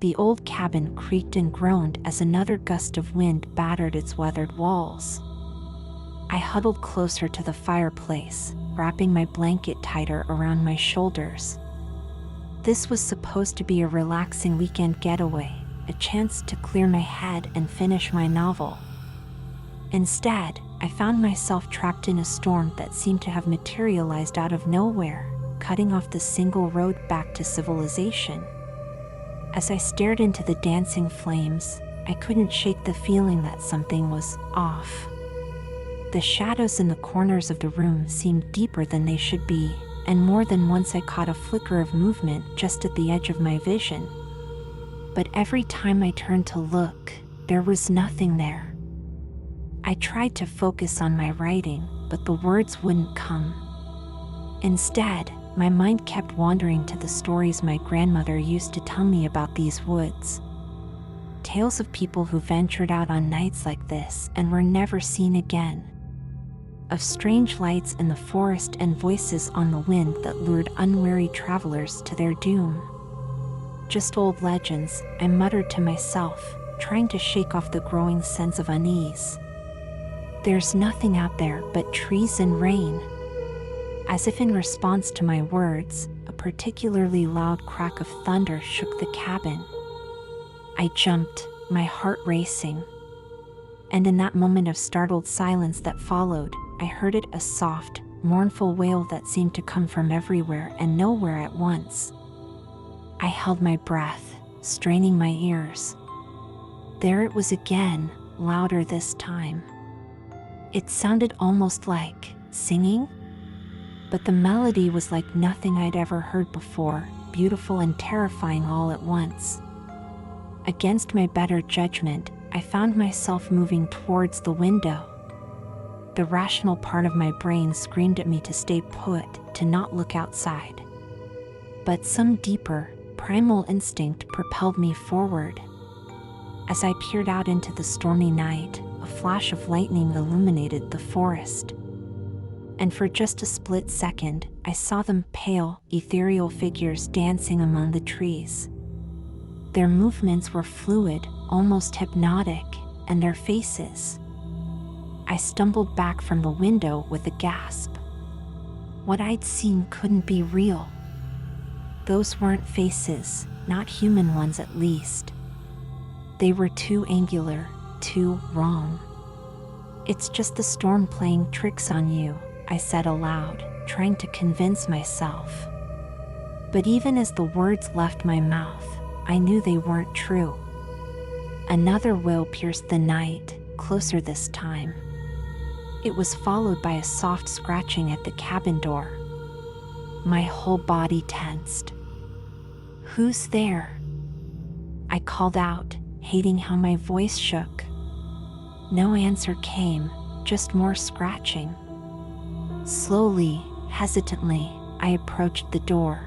The old cabin creaked and groaned as another gust of wind battered its weathered walls. I huddled closer to the fireplace, wrapping my blanket tighter around my shoulders. This was supposed to be a relaxing weekend getaway, a chance to clear my head and finish my novel. Instead, I found myself trapped in a storm that seemed to have materialized out of nowhere, cutting off the single road back to civilization. As I stared into the dancing flames, I couldn't shake the feeling that something was off. The shadows in the corners of the room seemed deeper than they should be, and more than once I caught a flicker of movement just at the edge of my vision. But every time I turned to look, there was nothing there. I tried to focus on my writing, but the words wouldn't come. Instead, my mind kept wandering to the stories my grandmother used to tell me about these woods. Tales of people who ventured out on nights like this and were never seen again. Of strange lights in the forest and voices on the wind that lured unwary travelers to their doom. Just old legends, I muttered to myself, trying to shake off the growing sense of unease. There's nothing out there but trees and rain. As if in response to my words, a particularly loud crack of thunder shook the cabin. I jumped, my heart racing. And in that moment of startled silence that followed, I heard it, a soft, mournful wail that seemed to come from everywhere and nowhere at once. I held my breath, straining my ears. There it was again, louder this time. It sounded almost like singing, but the melody was like nothing I'd ever heard before, beautiful and terrifying all at once. Against my better judgment, I found myself moving towards the window. The rational part of my brain screamed at me to stay put, to not look outside. But some deeper, primal instinct propelled me forward. As I peered out into the stormy night, a flash of lightning illuminated the forest. And for just a split second, I saw them, pale, ethereal figures dancing among the trees. Their movements were fluid, almost hypnotic, and their faces. I stumbled back from the window with a gasp. What I'd seen couldn't be real. Those weren't faces, not human ones at least. They were too angular, too wrong. It's just the storm playing tricks on you, I said aloud, trying to convince myself. But even as the words left my mouth, I knew they weren't true. Another wail pierced the night, closer this time. It was followed by a soft scratching at the cabin door. My whole body tensed. "Who's there?" I called out, hating how my voice shook. No answer came, just more scratching. Slowly, hesitantly, I approached the door.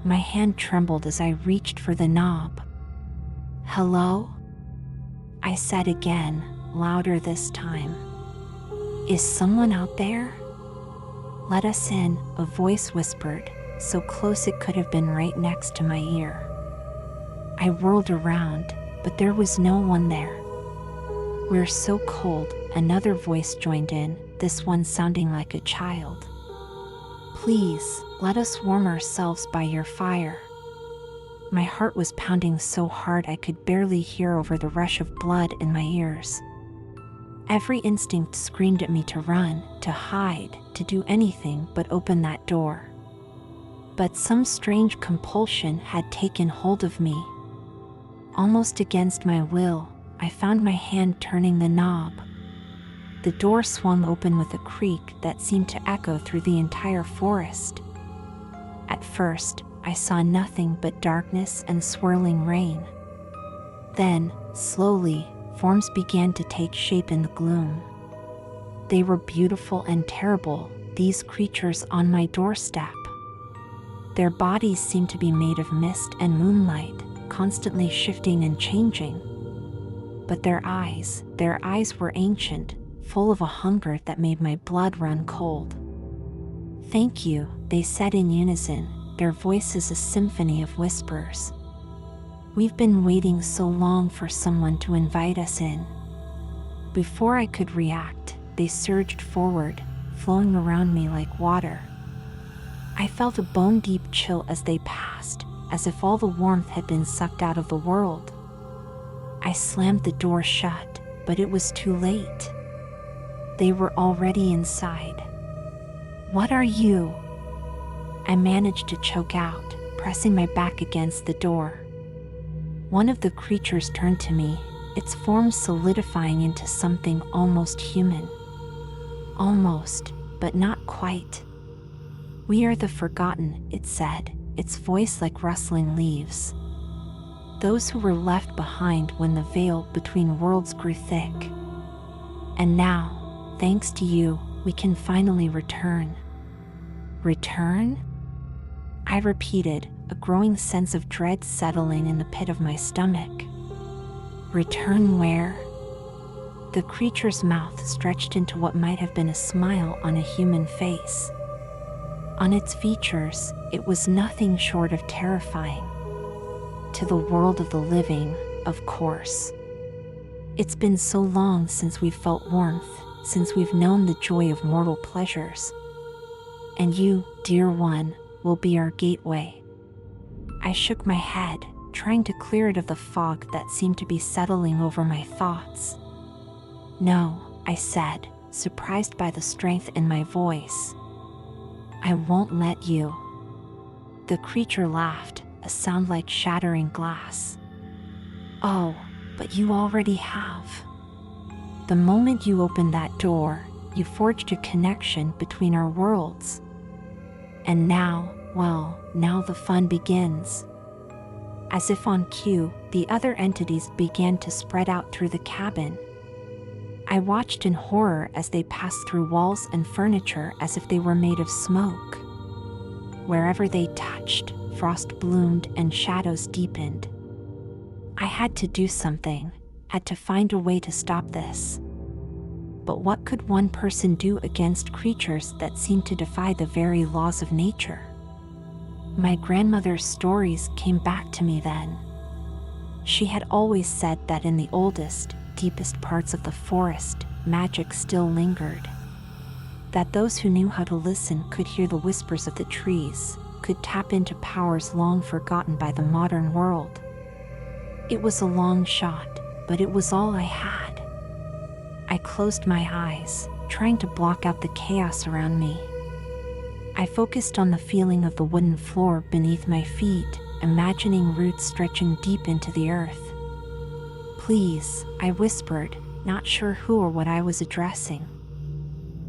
My hand trembled as I reached for the knob. "Hello?" I said again, louder this time. "Is someone out there?" "Let us in," a voice whispered, so close it could have been right next to my ear. I whirled around, but there was no one there. "We're so cold," another voice joined in, this one sounding like a child. "Please, let us warm ourselves by your fire." My heart was pounding so hard I could barely hear over the rush of blood in my ears. Every instinct screamed at me to run, to hide, to do anything but open that door. But some strange compulsion had taken hold of me. Almost against my will, I found my hand turning the knob. The door swung open with a creak that seemed to echo through the entire forest. At first, I saw nothing but darkness and swirling rain. Then, slowly, forms began to take shape in the gloom. They were beautiful and terrible, these creatures on my doorstep. Their bodies seemed to be made of mist and moonlight, constantly shifting and changing. But their eyes were ancient, full of a hunger that made my blood run cold. "Thank you," they said in unison, their voices a symphony of whispers. We've been waiting so long for someone to invite us in. Before I could react, they surged forward, flowing around me like water. I felt a bone-deep chill as they passed, as if all the warmth had been sucked out of the world. I slammed the door shut, but it was too late. They were already inside. "What are you?" I managed to choke out, pressing my back against the door. One of the creatures turned to me, its form solidifying into something almost human. Almost, but not quite. "We are the Forgotten," it said, its voice like rustling leaves. "Those who were left behind when the veil between worlds grew thick. And now, thanks to you, we can finally return." "Return?" I repeated, a growing sense of dread settling in the pit of my stomach. "Return where?" The creature's mouth stretched into what might have been a smile on a human face. On its features, it was nothing short of terrifying. "To the world of the living, of course. It's been so long since we've felt warmth, since we've known the joy of mortal pleasures. And you, dear one, will be our gateway." I shook my head, trying to clear it of the fog that seemed to be settling over my thoughts. "No," I said, surprised by the strength in my voice. "I won't let you." The creature laughed, a sound like shattering glass. "Oh, but you already have. The moment you opened that door, you forged a connection between our worlds. And now, well, now the fun begins." As if on cue, the other entities began to spread out through the cabin. I watched in horror as they passed through walls and furniture as if they were made of smoke. Wherever they touched, frost bloomed and shadows deepened. I had to do something, had to find a way to stop this. But what could one person do against creatures that seemed to defy the very laws of nature? My grandmother's stories came back to me then. She had always said that in the oldest, deepest parts of the forest, magic still lingered. That those who knew how to listen could hear the whispers of the trees, could tap into powers long forgotten by the modern world. It was a long shot, but it was all I had. I closed my eyes, trying to block out the chaos around me. I focused on the feeling of the wooden floor beneath my feet, imagining roots stretching deep into the earth. "Please," I whispered, not sure who or what I was addressing.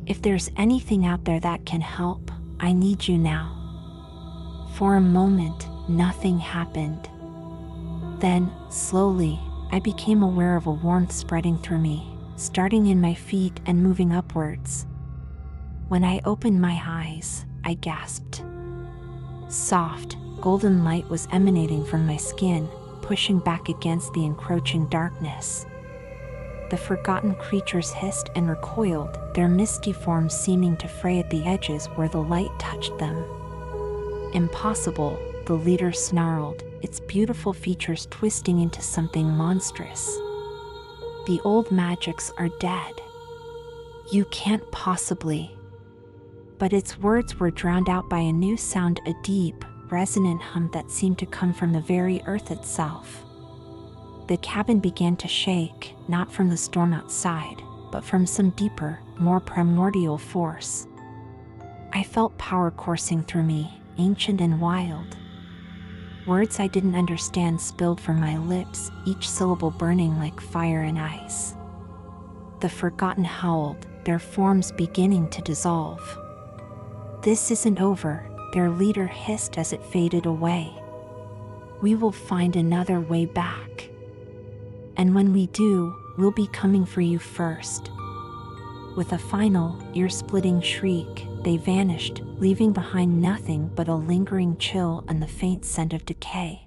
"If there's anything out there that can help, I need you now." For a moment, nothing happened. Then, slowly, I became aware of a warmth spreading through me, starting in my feet and moving upwards. When I opened my eyes, I gasped. Soft, golden light was emanating from my skin, pushing back against the encroaching darkness. The forgotten creatures hissed and recoiled, their misty forms seeming to fray at the edges where the light touched them. "Impossible," the leader snarled, its beautiful features twisting into something monstrous. "The old magics are dead. You can't possibly." But its words were drowned out by a new sound, a deep, resonant hum that seemed to come from the very earth itself. The cabin began to shake, not from the storm outside, but from some deeper, more primordial force. I felt power coursing through me, ancient and wild. Words I didn't understand spilled from my lips, each syllable burning like fire and ice. The forgotten howled, their forms beginning to dissolve. "This isn't over," their leader hissed as it faded away. "We will find another way back. And when we do, we'll be coming for you first." With a final, ear-splitting shriek, they vanished, leaving behind nothing but a lingering chill and the faint scent of decay.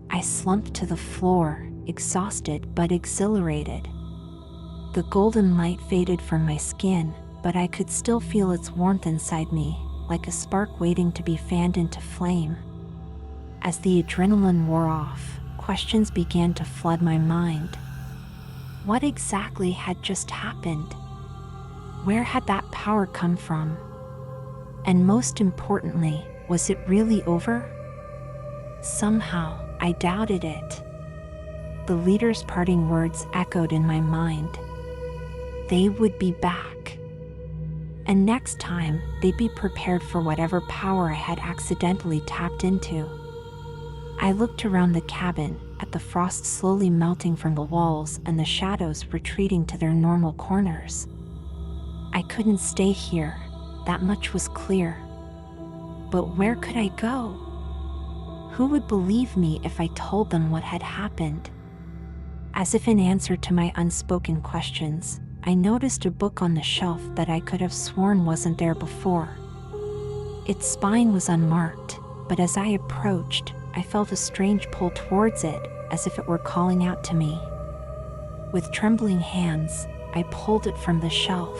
I slumped to the floor, exhausted but exhilarated. The golden light faded from my skin, but I could still feel its warmth inside me, like a spark waiting to be fanned into flame. As the adrenaline wore off, questions began to flood my mind. What exactly had just happened? Where had that power come from? And most importantly, was it really over? Somehow, I doubted it. The leader's parting words echoed in my mind. They would be back. And next time, they'd be prepared for whatever power I had accidentally tapped into. I looked around the cabin, at the frost slowly melting from the walls and the shadows retreating to their normal corners. I couldn't stay here, that much was clear. But where could I go? Who would believe me if I told them what had happened? As if in answer to my unspoken questions, I noticed a book on the shelf that I could have sworn wasn't there before. Its spine was unmarked, but as I approached, I felt a strange pull towards it, as if it were calling out to me. With trembling hands, I pulled it from the shelf.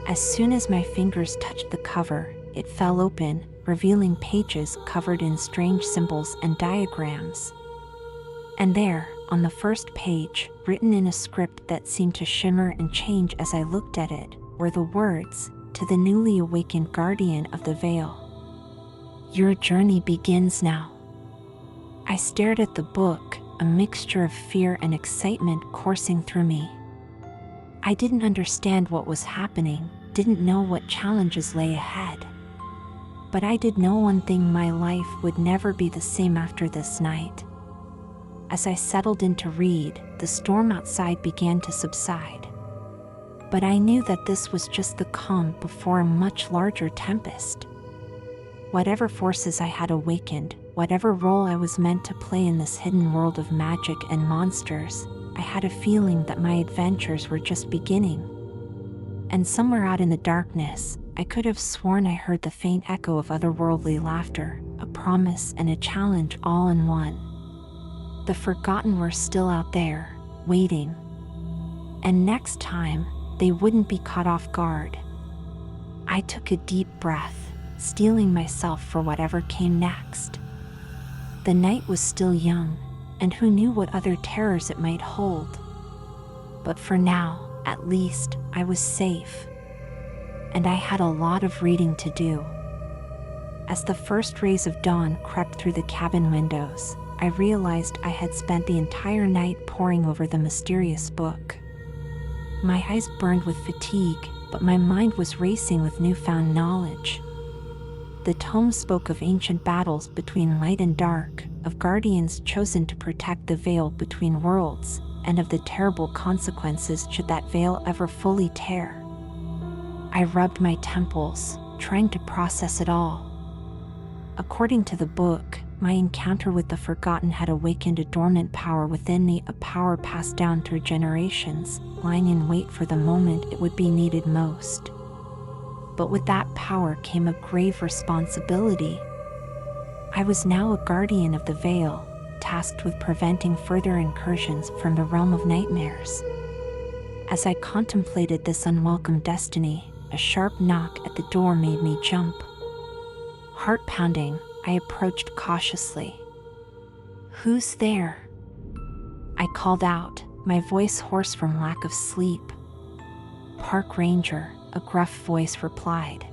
As soon as my fingers touched the cover, it fell open, revealing pages covered in strange symbols and diagrams. And there, on the first page, written in a script that seemed to shimmer and change as I looked at it, were the words, "To the newly awakened guardian of the veil. Your journey begins now." I stared at the book, a mixture of fear and excitement coursing through me. I didn't understand what was happening, didn't know what challenges lay ahead. But I did know one thing: my life would never be the same after this night. As I settled in to read, the storm outside began to subside. But I knew that this was just the calm before a much larger tempest. Whatever forces I had awakened, whatever role I was meant to play in this hidden world of magic and monsters, I had a feeling that my adventures were just beginning. And somewhere out in the darkness, I could have sworn I heard the faint echo of otherworldly laughter, a promise and a challenge all in one. The forgotten were still out there, waiting. And next time, they wouldn't be caught off guard. I took a deep breath, steeling myself for whatever came next. The night was still young, and who knew what other terrors it might hold. But for now, at least, I was safe. And I had a lot of reading to do. As the first rays of dawn crept through the cabin windows, I realized I had spent the entire night poring over the mysterious book. My eyes burned with fatigue, but my mind was racing with newfound knowledge. The tome spoke of ancient battles between light and dark, of guardians chosen to protect the veil between worlds, and of the terrible consequences should that veil ever fully tear. I rubbed my temples, trying to process it all. According to the book, my encounter with the Forgotten had awakened a dormant power within me, a power passed down through generations, lying in wait for the moment it would be needed most. But with that power came a grave responsibility. I was now a guardian of the veil, tasked with preventing further incursions from the realm of nightmares. As I contemplated this unwelcome destiny, a sharp knock at the door made me jump. Heart pounding, I approached cautiously. "Who's there?" I called out, my voice hoarse from lack of sleep. "Park Ranger," a gruff voice replied.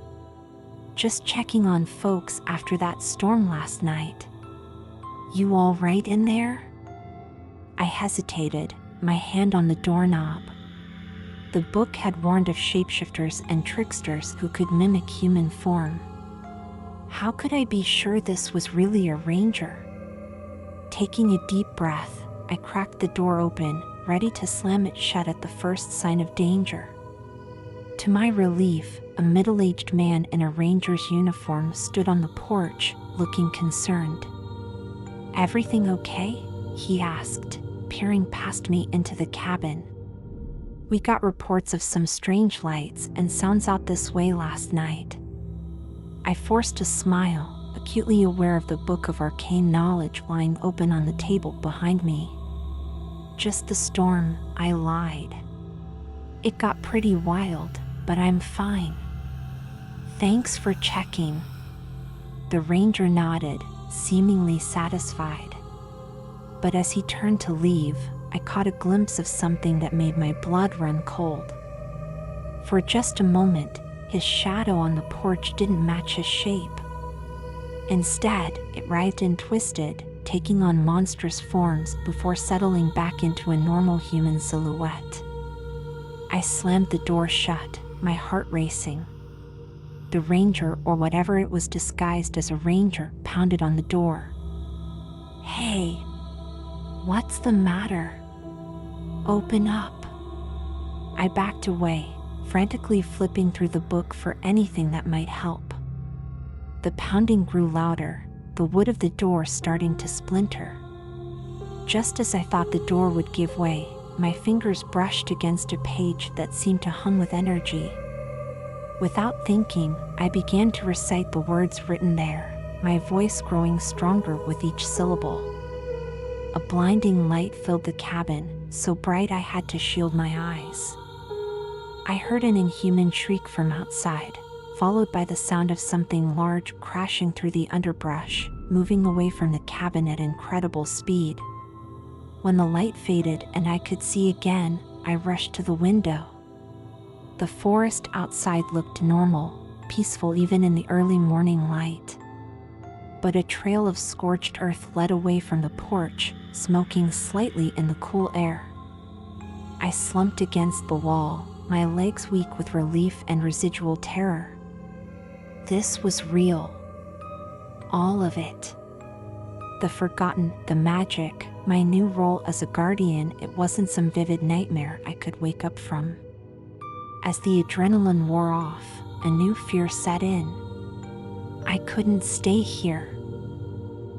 "Just checking on folks after that storm last night. You all right in there?" I hesitated, my hand on the doorknob. The book had warned of shapeshifters and tricksters who could mimic human form. How could I be sure this was really a ranger? Taking a deep breath, I cracked the door open, ready to slam it shut at the first sign of danger. To my relief, a middle-aged man in a ranger's uniform stood on the porch, looking concerned. "Everything okay?" he asked, peering past me into the cabin. "We got reports of some strange lights and sounds out this way last night." I forced a smile, acutely aware of the book of arcane knowledge lying open on the table behind me. "Just the storm," I lied. "It got pretty wild, but I'm fine." "Thanks for checking." The ranger nodded, seemingly satisfied. But as he turned to leave, I caught a glimpse of something that made my blood run cold. For just a moment, his shadow on the porch didn't match his shape. Instead, it writhed and twisted, taking on monstrous forms before settling back into a normal human silhouette. I slammed the door shut, my heart racing. The ranger, or whatever it was disguised as a ranger, pounded on the door. "Hey, what's the matter? Open up." I backed away, frantically flipping through the book for anything that might help. The pounding grew louder, the wood of the door starting to splinter. Just as I thought the door would give way, my fingers brushed against a page that seemed to hum with energy. Without thinking, I began to recite the words written there, my voice growing stronger with each syllable. A blinding light filled the cabin, so bright I had to shield my eyes. I heard an inhuman shriek from outside, followed by the sound of something large crashing through the underbrush, moving away from the cabin at incredible speed. When the light faded and I could see again, I rushed to the window. The forest outside looked normal, peaceful even in the early morning light. But a trail of scorched earth led away from the porch, smoking slightly in the cool air. I slumped against the wall, my legs weak with relief and residual terror. This was real. All of it. The forgotten, the magic, my new role as a guardian. It wasn't some vivid nightmare I could wake up from. As the adrenaline wore off, a new fear set in. I couldn't stay here.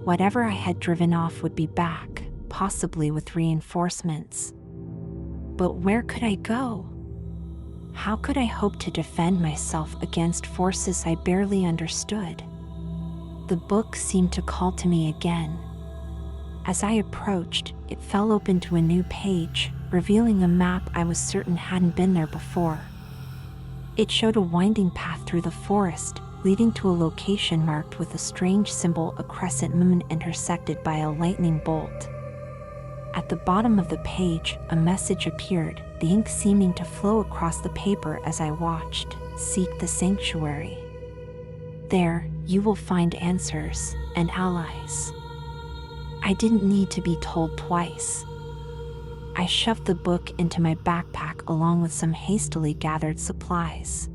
Whatever I had driven off would be back, possibly with reinforcements. But where could I go? How could I hope to defend myself against forces I barely understood? The book seemed to call to me again. As I approached, it fell open to a new page, revealing a map I was certain hadn't been there before. It showed a winding path through the forest, leading to a location marked with a strange symbol, a crescent moon intersected by a lightning bolt. At the bottom of the page, a message appeared, the ink seeming to flow across the paper as I watched. "Seek the sanctuary. There, you will find answers and allies." I didn't need to be told twice. I shoved the book into my backpack along with some hastily gathered supplies.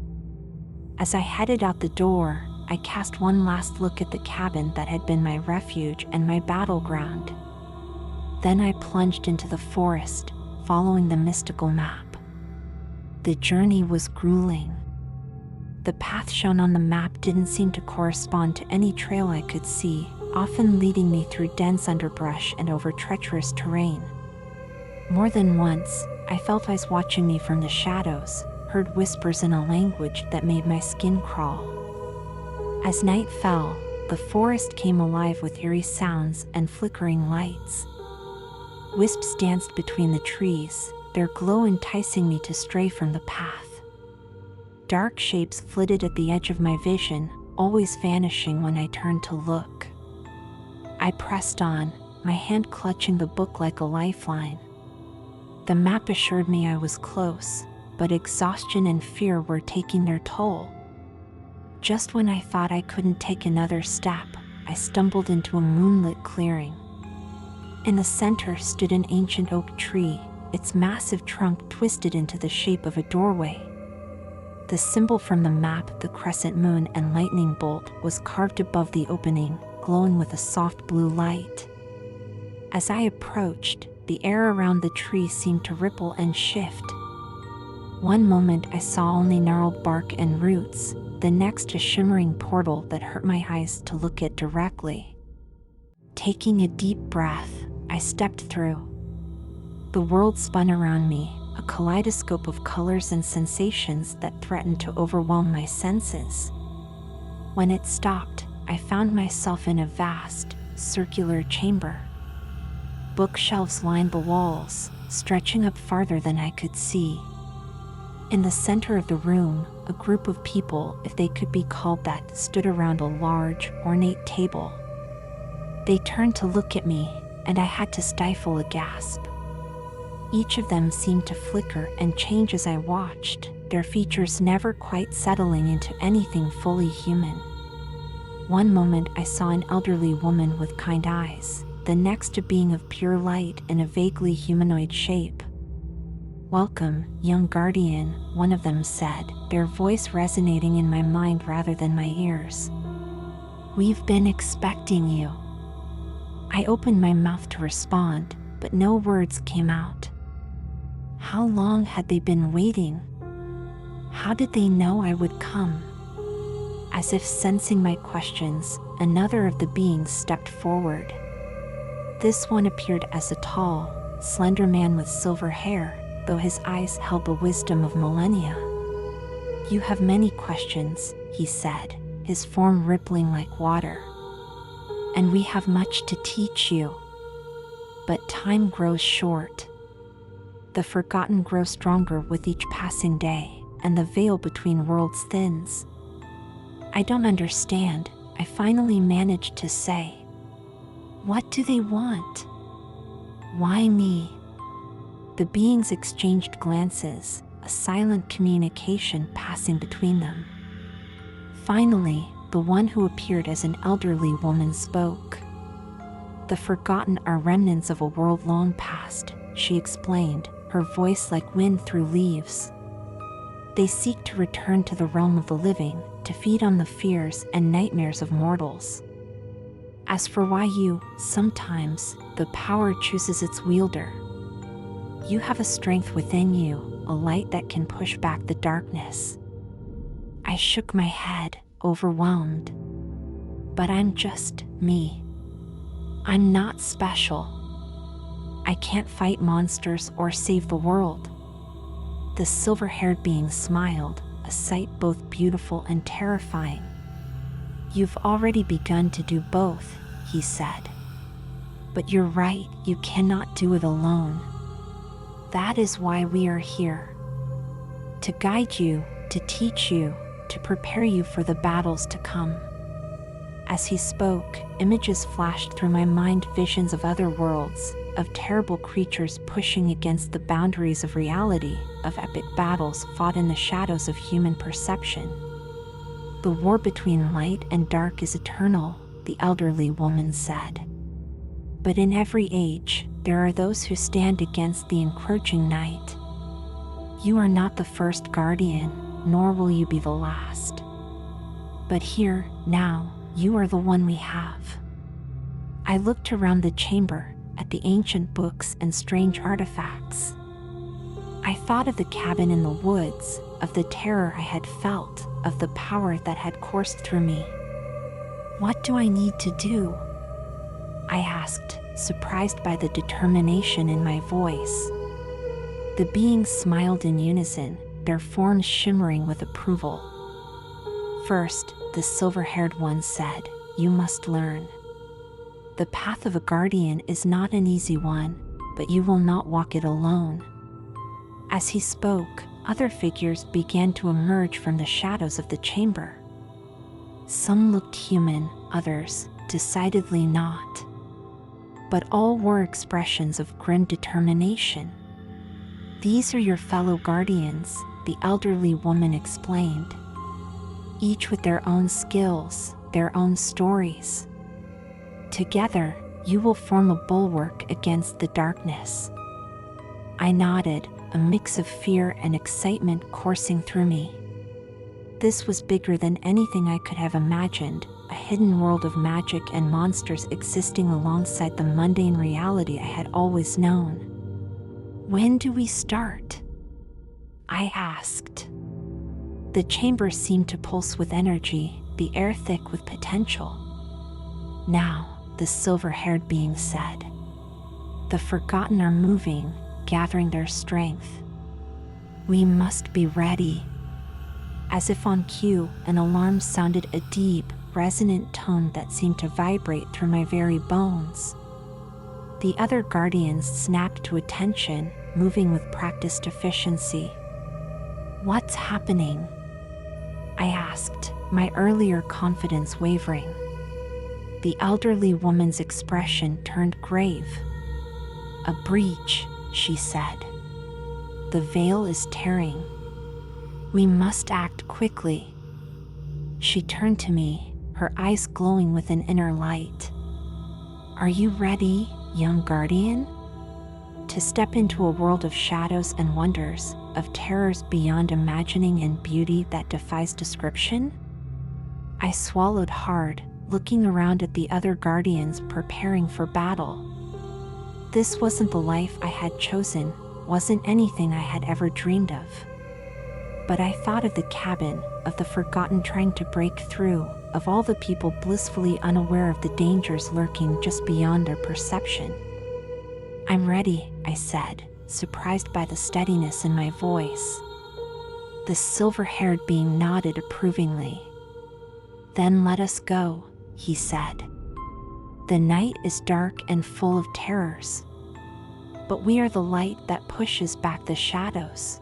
As I headed out the door, I cast one last look at the cabin that had been my refuge and my battleground. Then I plunged into the forest, following the mystical map. The journey was grueling. The path shown on the map didn't seem to correspond to any trail I could see, often leading me through dense underbrush and over treacherous terrain. More than once, I felt eyes watching me from the shadows, heard whispers in a language that made my skin crawl. As night fell, the forest came alive with eerie sounds and flickering lights. Wisps danced between the trees, their glow enticing me to stray from the path. Dark shapes flitted at the edge of my vision, always vanishing when I turned to look. I pressed on, my hand clutching the book like a lifeline. The map assured me I was close, but exhaustion and fear were taking their toll. Just when I thought I couldn't take another step, I stumbled into a moonlit clearing. In the center stood an ancient oak tree, its massive trunk twisted into the shape of a doorway. The symbol from the map, the crescent moon and lightning bolt, was carved above the opening, glowing with a soft blue light. As I approached, the air around the tree seemed to ripple and shift. One moment I saw only gnarled bark and roots, the next a shimmering portal that hurt my eyes to look at directly. Taking a deep breath, I stepped through. The world spun around me, a kaleidoscope of colors and sensations that threatened to overwhelm my senses. When it stopped, I found myself in a vast, circular chamber. Bookshelves lined the walls, stretching up farther than I could see. In the center of the room, a group of people, if they could be called that, stood around a large, ornate table. They turned to look at me, and I had to stifle a gasp. Each of them seemed to flicker and change as I watched, their features never quite settling into anything fully human. One moment I saw an elderly woman with kind eyes, the next a being of pure light in a vaguely humanoid shape. "Welcome, young guardian," one of them said, their voice resonating in my mind rather than my ears. "We've been expecting you." I opened my mouth to respond, but no words came out. How long had they been waiting? How did they know I would come? As if sensing my questions, another of the beings stepped forward. This one appeared as a tall, slender man with silver hair, though his eyes held the wisdom of millennia. "You have many questions," he said, his form rippling like water. "And we have much to teach you. But time grows short. The forgotten grow stronger with each passing day, and the veil between worlds thins." "I don't understand," I finally managed to say. "What do they want? Why me?" The beings exchanged glances, a silent communication passing between them. Finally, the one who appeared as an elderly woman spoke. "The forgotten are remnants of a world long past," she explained, her voice like wind through leaves. "They seek to return to the realm of the living, to feed on the fears and nightmares of mortals. As for why you, sometimes, the power chooses its wielder. You have a strength within you, a light that can push back the darkness." I shook my head, overwhelmed. "But I'm just me. I'm not special. I can't fight monsters or save the world." The silver-haired being smiled, a sight both beautiful and terrifying. "You've already begun to do both," he said. "But you're right, you cannot do it alone. That is why we are here. To guide you, to teach you, to prepare you for the battles to come." As he spoke, images flashed through my mind, visions of other worlds, of terrible creatures pushing against the boundaries of reality, of epic battles fought in the shadows of human perception. "The war between light and dark is eternal," the elderly woman said. "But in every age, there are those who stand against the encroaching night. You are not the first guardian, nor will you be the last. But here, now, you are the one we have." I looked around the chamber, at the ancient books and strange artifacts. I thought of the cabin in the woods, of the terror I had felt, of the power that had coursed through me. "What do I need to do?" I asked, surprised by the determination in my voice. The beings smiled in unison, their forms shimmering with approval. "First," the silver-haired one said, "you must learn. The path of a guardian is not an easy one, but you will not walk it alone." As he spoke, other figures began to emerge from the shadows of the chamber. Some looked human, others, decidedly not. But all were expressions of grim determination. "These are your fellow guardians," the elderly woman explained. "Each with their own skills, their own stories. Together, you will form a bulwark against the darkness." I nodded, a mix of fear and excitement coursing through me. This was bigger than anything I could have imagined, a hidden world of magic and monsters existing alongside the mundane reality I had always known. "When do we start?" I asked. The chamber seemed to pulse with energy, the air thick with potential. "Now," the silver-haired being said. "The forgotten are moving, gathering their strength. We must be ready." As if on cue, an alarm sounded, a deep, resonant tone that seemed to vibrate through my very bones. The other guardians snapped to attention, moving with practiced efficiency. "What's happening?" I asked, my earlier confidence wavering. The elderly woman's expression turned grave. "A breach," she said. "The veil is tearing. We must act quickly." She turned to me, her eyes glowing with an inner light. "Are you ready, young guardian? To step into a world of shadows and wonders, of terrors beyond imagining and beauty that defies description?" I swallowed hard, looking around at the other guardians preparing for battle. This wasn't the life I had chosen, wasn't anything I had ever dreamed of. But I thought of the cabin, of the forgotten trying to break through, of all the people blissfully unaware of the dangers lurking just beyond their perception. "I'm ready," I said, surprised by the steadiness in my voice. The silver-haired being nodded approvingly. "Then let us go," he said. "The night is dark and full of terrors. But we are the light that pushes back the shadows."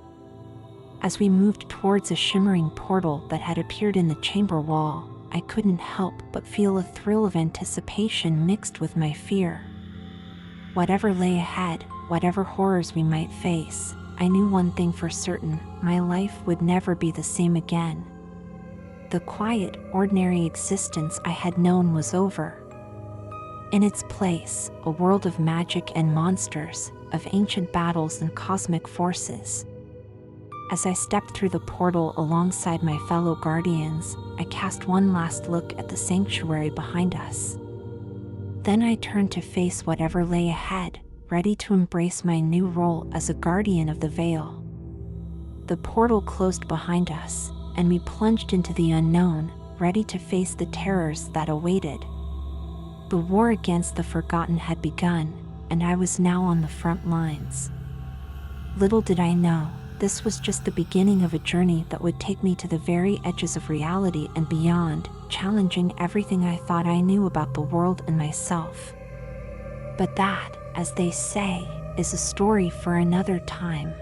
As we moved towards a shimmering portal that had appeared in the chamber wall, I couldn't help but feel a thrill of anticipation mixed with my fear. Whatever lay ahead, whatever horrors we might face, I knew one thing for certain: my life would never be the same again. The quiet, ordinary existence I had known was over. In its place, a world of magic and monsters, of ancient battles and cosmic forces. As I stepped through the portal alongside my fellow guardians, I cast one last look at the sanctuary behind us. Then I turned to face whatever lay ahead, ready to embrace my new role as a guardian of the veil. The portal closed behind us, and we plunged into the unknown, ready to face the terrors that awaited. The war against the forgotten had begun, and I was now on the front lines. Little did I know, this was just the beginning of a journey that would take me to the very edges of reality and beyond, challenging everything I thought I knew about the world and myself. But that, as they say, is a story for another time.